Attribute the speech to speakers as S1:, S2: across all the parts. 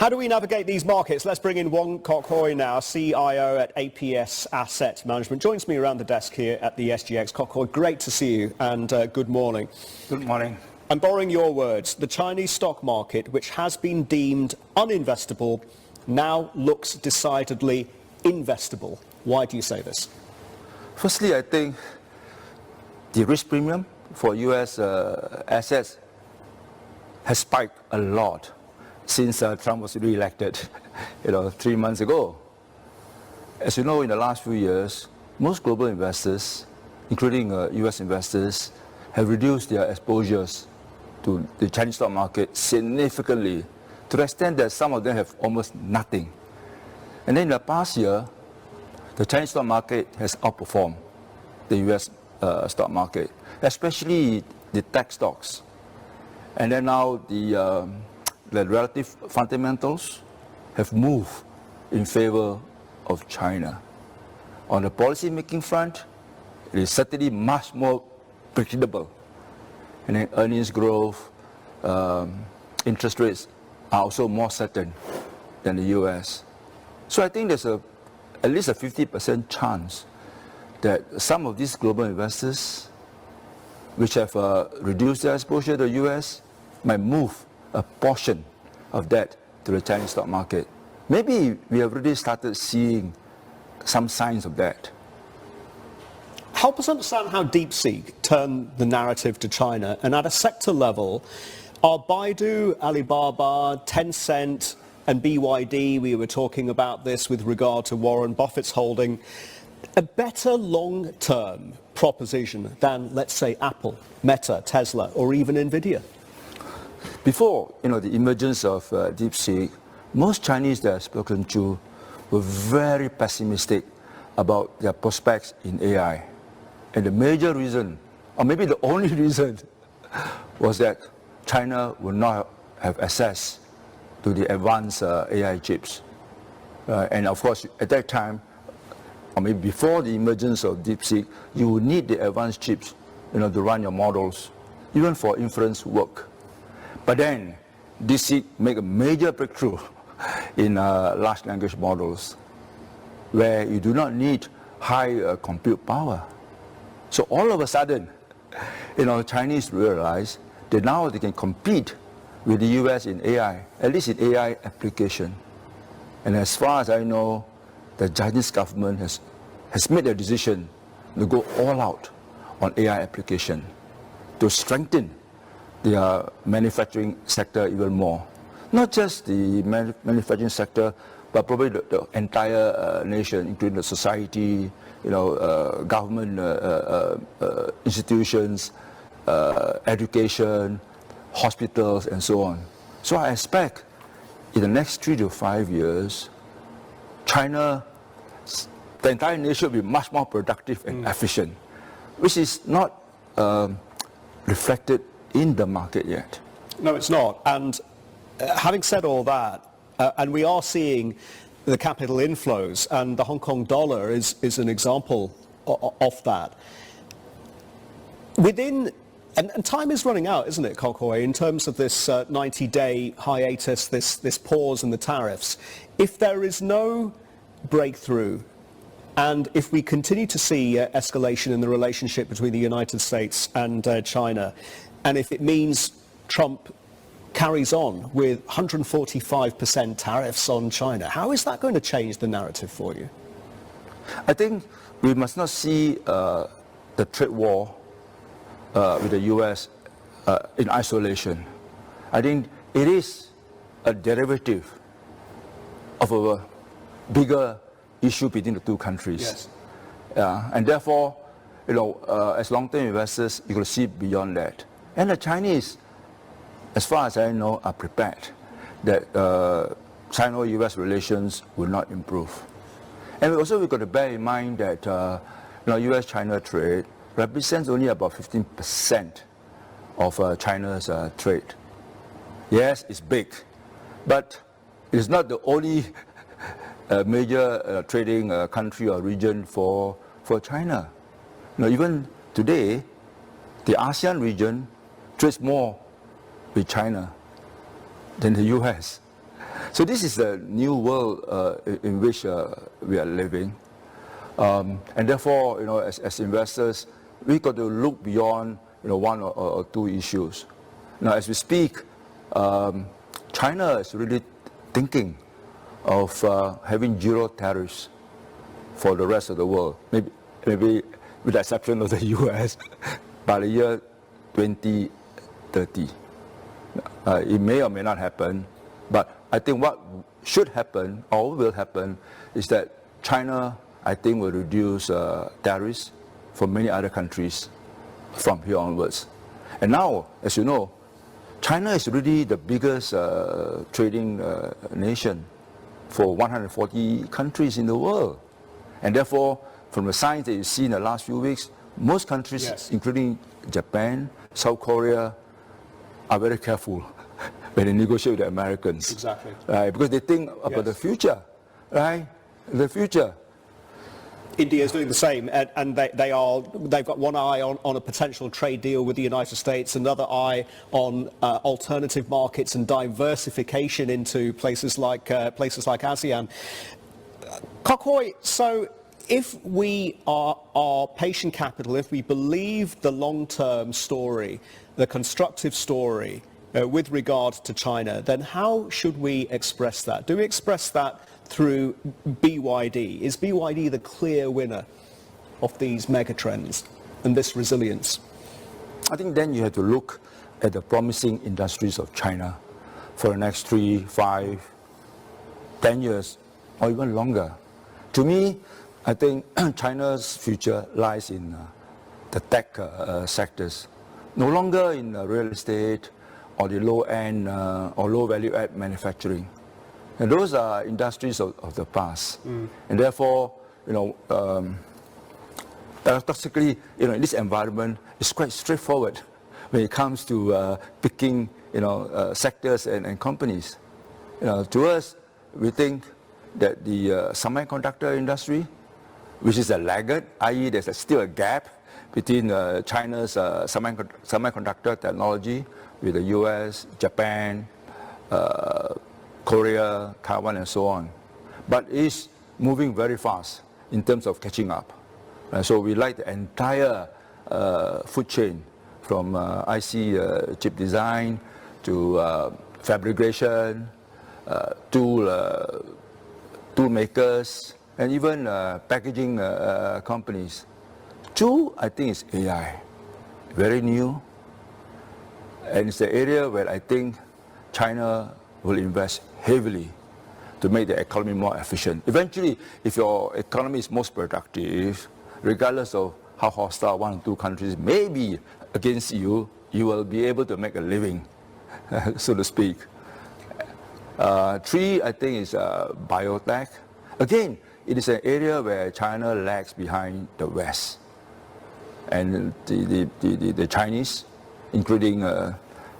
S1: How do we navigate these markets? Let's bring in Wong Kok-Hoi now, CIO at APS Asset Management. Joins me around the desk here at the SGX. Kok-Hoi, great to see you and good morning.
S2: Good morning.
S1: I'm borrowing your words. The Chinese stock market, which has been deemed uninvestable, now looks decidedly investable. Why do you say this?
S2: Firstly, I think the risk premium for U.S. assets has spiked a lot since Trump was re-elected, 3 months ago. As you know, in the last few years, most global investors, including U.S. investors, have reduced their exposures to the Chinese stock market significantly, to the extent that some of them have almost nothing. And then in the past year, the Chinese stock market has outperformed the U.S. Stock market, especially the tech stocks. And then now the relative fundamentals have moved in favor of China. On the policy making front, it is certainly much more predictable. And then earnings growth, interest rates are also more certain than the US. So I think there's at least a 50% chance that some of these global investors, which have reduced their exposure to the US, might move a portion of that to the Chinese stock market. Maybe we have already started seeing some signs of that.
S1: Help us understand how DeepSeek turned the narrative to China, and at a sector level, are Baidu, Alibaba, Tencent and BYD, we were talking about this with regard to Warren Buffett's holding, a better long-term proposition than, let's say, Apple, Meta, Tesla, or even Nvidia?
S2: Before the emergence of DeepSeek, most Chinese that I've spoken to were very pessimistic about their prospects in AI. And the major reason, or maybe the only reason, was that China will not have access to the advanced AI chips. And of course, at that time, or maybe before the emergence of DeepSeek, you would need the advanced chips to run your models, even for inference work. But then, DeepSeek made a major breakthrough in large language models, where you do not need high compute power. So all of a sudden, Chinese realize that now they can compete with the US in AI, at least in AI application. And as far as I know, the Chinese government has made a decision to go all out on AI application to strengthen their manufacturing sector even more. Not just the manufacturing sector, but probably the entire nation, including the society, government institutions, education, hospitals, and so on. So I expect in the next 3 to 5 years, China, the entire nation will be much more productive and efficient, which is not reflected in the market yet.
S1: No, it's not. And having said all that, and we are seeing the capital inflows, and the Hong Kong dollar is an example of that. And time is running out, isn't it, Kok-Hoi, in terms of this 90-day hiatus, this pause in the tariffs. If there is no breakthrough, and if we continue to see escalation in the relationship between the United States and China, and if it means Trump carries on with 145% tariffs on China, how is that going to change the narrative for you?
S2: I think we must not see the trade war with the US in isolation. I think it is a derivative of a bigger issue between the two countries.
S1: Yes.
S2: And therefore, as long-term investors, you will see beyond that. And the Chinese, as far as I know, are prepared that China-US relations will not improve. And we've got to bear in mind that US-China trade represents only about 15% of China's trade. Yes, it's big, but it's not the only major trading country or region for China. Even today, the ASEAN region trades more with China than the US. So this is the new world in which we are living. And therefore, as investors, we got to look beyond, one or two issues. Now, as we speak, China is really thinking of having zero tariffs for the rest of the world, maybe with the exception of the U.S. by the year 2030. It may or may not happen, but I think what should happen or will happen is that China, I think, will reduce tariffs for many other countries from here onwards. And now, as you know, China is really the biggest trading nation for 140 countries in the world. And therefore, from the signs that you see in the last few weeks, most countries,
S1: Yes,
S2: including Japan, South Korea, are very careful when they negotiate with the Americans.
S1: Exactly.
S2: Right? Because they think about
S1: Yes.
S2: the future, right? The future.
S1: India is doing the same, and they've got one eye on a potential trade deal with the United States, another eye on alternative markets and diversification into places like ASEAN. Kok-Hoi, so if we are patient capital, if we believe the long-term story, the constructive story with regard to China, then how should we express that? Do we express that through BYD? Is BYD the clear winner of these megatrends and this resilience?
S2: I think then you have to look at the promising industries of China for the next 3, 5, 10 years, or even longer. To me, I think China's future lies in the tech sectors, no longer in real estate or the low-end or low-value-add manufacturing. And those are industries of the past. And therefore, paradoxically, in this environment, it's quite straightforward when it comes to picking, sectors and companies. To us, we think that the semiconductor industry, which is a laggard, i.e. there's still a gap between China's semiconductor technology with the US, Japan, Korea, Taiwan, and so on. But it's moving very fast in terms of catching up. So we like the entire food chain from IC chip design to fabrication, tool makers, and even packaging companies. Two, I think, is AI. Very new. And it's the area where I think China will invest heavily to make the economy more efficient. Eventually, if your economy is most productive, regardless of how hostile one or two countries may be against you, you will be able to make a living, so to speak. Three, I think, is biotech. Again, it is an area where China lags behind the West. And the Chinese, including the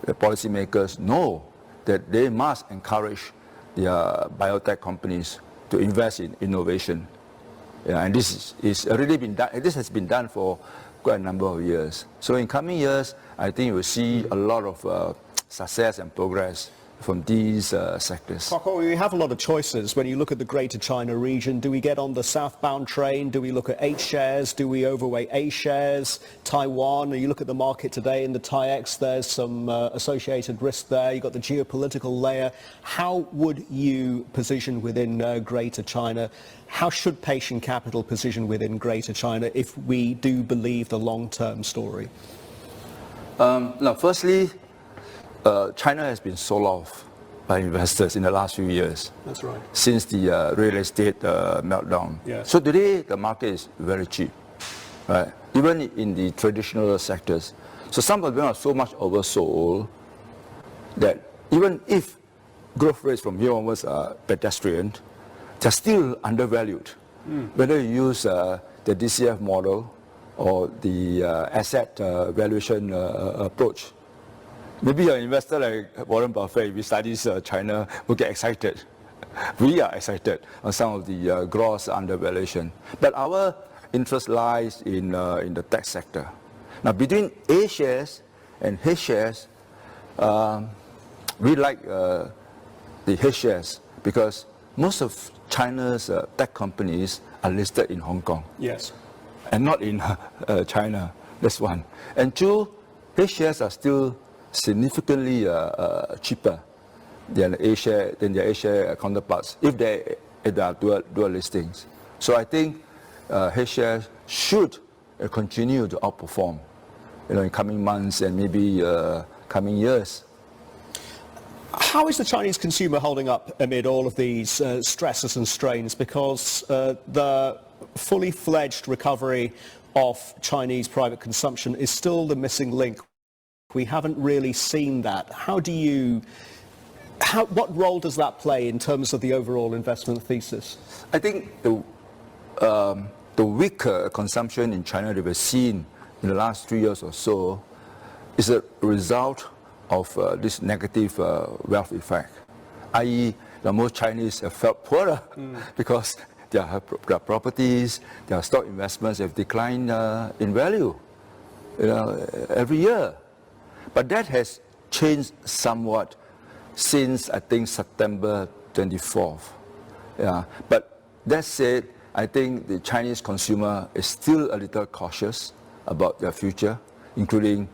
S2: policymakers, know that they must encourage their biotech companies to invest in innovation. And this is already been done. This has been done for quite a number of years. So in coming years, I think you will see a lot of success and progress from these sectors.
S1: Kok-Hoi, we have a lot of choices when you look at the Greater China region. Do we get on the southbound train? Do we look at H shares? Do we overweight A shares? Taiwan, you look at the market today in the TAIEX, there's some associated risk there. You've got the geopolitical layer. How would you position within Greater China? How should patient capital position within Greater China if we do believe the long-term story?
S2: Now, firstly, China has been sold off by investors in the last few years.
S1: That's right.
S2: Since the real estate meltdown.
S1: Yes.
S2: So today, the market is very cheap, right? Even in the traditional sectors. So some of them are so much oversold that even if growth rates from here onwards are pedestrian, they're still undervalued. Whether you use the DCF model or the asset valuation approach. Maybe an investor like Warren Buffett, if he studies China, will get excited. We are excited on some of the gross undervaluation. But our interest lies in the tech sector. Now, between A shares and H shares, we like the H shares because most of China's tech companies are listed in Hong Kong.
S1: Yes.
S2: And not in China. That's one. And two, his shares are still significantly cheaper than their A-share counterparts if they are dual listings. So I think his shares should continue to outperform, in coming months and maybe coming years.
S1: How is the Chinese consumer holding up amid all of these stresses and strains? Because the fully fledged recovery of Chinese private consumption is still the missing link. We haven't really seen that. What role does that play in terms of the overall investment thesis?
S2: I think the weaker consumption in China that we've seen in the last 3 years or so is a result of this negative wealth effect, i.e. most Chinese have felt poorer because their properties, their stock investments have declined in value every year. But that has changed somewhat since, I think, September 24th. Yeah. But that said, I think the Chinese consumer is still a little cautious about their future, including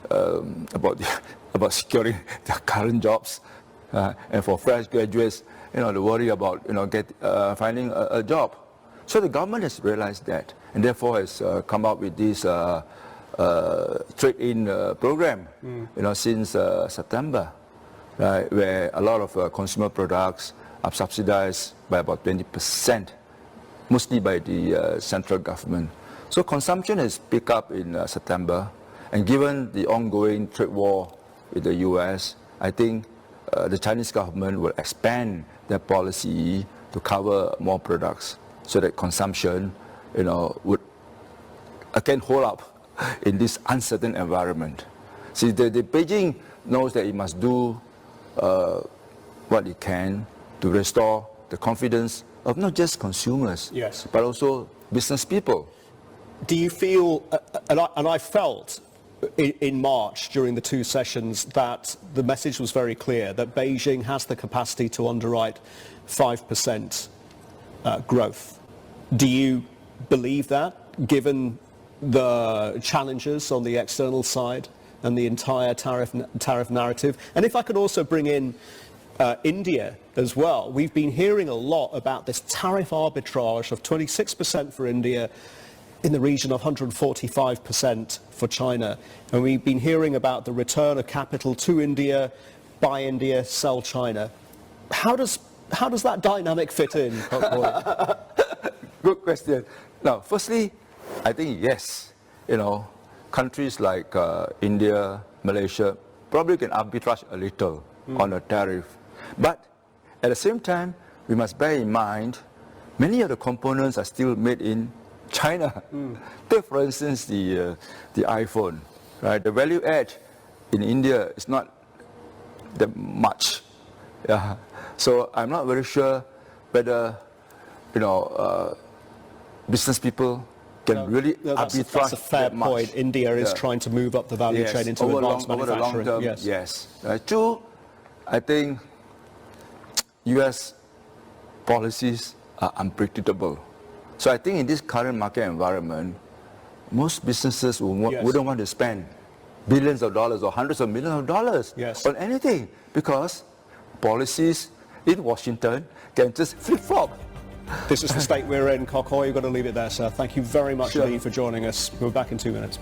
S2: about securing their current jobs, and for fresh graduates, the worry about finding a job. So the government has realized that, and therefore has come up with this trade-in program, since September, right, where a lot of consumer products are subsidized by about 20%, mostly by the central government. So consumption has picked up in September, and given the ongoing trade war with the US, I think the Chinese government will expand their policy to cover more products so that consumption, would again hold up in this uncertain environment. See, the Beijing knows that it must do what it can to restore the confidence of not just consumers,
S1: yes,
S2: but also business people.
S1: Do you feel, and I felt in March during the two sessions that the message was very clear, that Beijing has the capacity to underwrite 5% growth. Do you believe that, given the challenges on the external side and the entire tariff narrative? And if I could also bring in India as well. We've been hearing a lot about this tariff arbitrage of 26% for India, in the region of 145% for China. And we've been hearing about the return of capital to India, buy India, sell China. How does that dynamic fit in, Kok-Hoi?
S2: Good question. Now, firstly, I think yes, countries like India, Malaysia probably can arbitrage a little on a tariff. But at the same time, we must bear in mind many of the components are still made in China. Take, for instance, the iPhone. Right? The value add in India is not that much. Yeah. So I'm not very sure whether business people can really arbitrage.
S1: That's a fair
S2: that much.
S1: point. India is trying to move up the value chain into advanced manufacturing.
S2: Over the long term,
S1: yes.
S2: Two, I think U.S. policies are unpredictable. So I think in this current market environment, most businesses wouldn't want to spend billions of dollars or hundreds of millions of dollars on anything, because policies in Washington can just flip-flop.
S1: This is the state we're in, Kok-Hoi. You've got to leave it there, sir. Thank you very much indeed for joining us. We're back in 2 minutes.